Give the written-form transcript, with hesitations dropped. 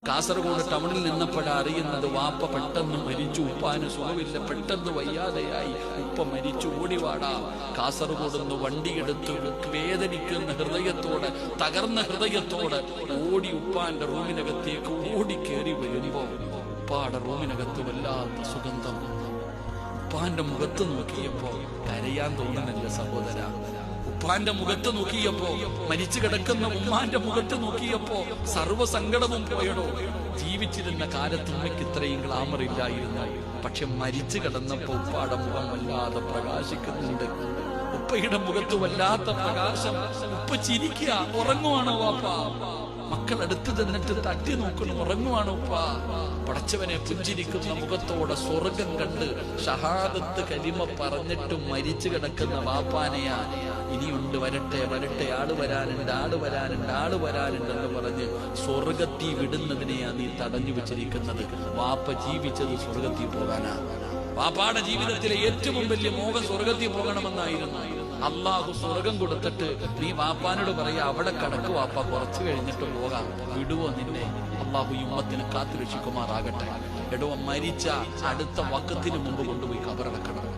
കാസർഗോഡ് ടൗണിൽ നിന്നപ്പോഴാ അറിയുന്നത് വാപ്പ പെട്ടെന്ന് മരിച്ചു. ഉപ്പാന് സുഖമില്ല, പെട്ടെന്ന് വയ്യാതെയായി, ഉപ്പ മരിച്ചു. ഓടിവാടാ. കാസർഗോഡ് നിന്ന് വണ്ടിയെടുത്ത് വേദനിക്കുന്ന ഹൃദയത്തോടെ, തകർന്ന ഹൃദയത്തോടെ ഓടി ഉപ്പാന്റെ റൂമിനകത്തേക്ക് ഓടി കയറി വരുമ്പോ ഉപ്പാടെ റൂമിനകത്ത് വല്ലാത്ത സുഗന്ധം. ഉപ്പാന്റെ മുഖത്ത് നോക്കിയപ്പോ കരയാൻ തോന്നുന്നില്ല സഹോദര. ഉപ്പാന്റെ മുഖത്ത് നോക്കിയപ്പോ, മരിച്ചു കിടക്കുന്ന ഉമ്മാന്റെ മുഖത്ത് നോക്കിയപ്പോ സർവ്വസങ്കടവും പോയടോ. ജീവിച്ചിരുന്ന കാലത്ത് ഉമ്മയ്ക്ക് ഇത്രയും ഗ്ലാമർ ഇല്ലായിരുന്നു. പക്ഷെ മരിച്ചു കിടന്നപ്പോ ഉപ്പാടെ മുഖം വല്ലാതെ പ്രകാശിക്കുന്നുണ്ട്. ഉപ്പയുടെ മുഖത്ത് വല്ലാത്ത പ്രകാശം. ഉപ്പ ചിരിക്കുക. ഉറങ്ങുവാണോ വാപ്പ? മക്കൾ അടുത്ത് തന്നിട്ട് തട്ടി നോക്കണം. ഉറങ്ങുവാണോ ഉപ്പ? പടച്ചവനെ പുഞ്ചിരിക്കുന്ന മുഖത്തോടെ സ്വർഗം കണ്ട് ഷഹാദത്ത് കലിമ പറഞ്ഞിട്ട് മരിച്ചു കിടക്കുന്ന വാപ്പാനെയാ ഇനിയുണ്ട്, വരട്ടെ വരട്ടെ, ആള് വരാനുണ്ടെന്ന് പറഞ്ഞ് സ്വർഗത്തിൽ വിടുന്നതിനെയാ നീ തടഞ്ഞു വെച്ചിരിക്കുന്നത്. വാപ്പ ജീവിച്ചത് സ്വർഗത്തിൽ പോകാനാ. വാപ്പാടെ ജീവിതത്തിലെ ഏറ്റവും വലിയ മോഹം സ്വർഗത്തിൽ പോകണമെന്നായിരുന്നു. അള്ളാഹു സ്വർഗം കൊടുത്തിട്ട് നീ വാപ്പാനോട് പറയാ, അവിടെ കടക്ക് വാപ്പ, കുറച്ചു കഴിഞ്ഞിട്ട് പോകാം. വിടുവോ നിന്നെ? അള്ളാഹു ഉമ്മത്തിനെ കാത്തുരക്ഷിക്കുമാറാകട്ടെ. എടോ, മരിച്ച അടുത്ത വക്കത്തിന് മുമ്പ് കൊണ്ടുപോയി ഖബറടക്കണം.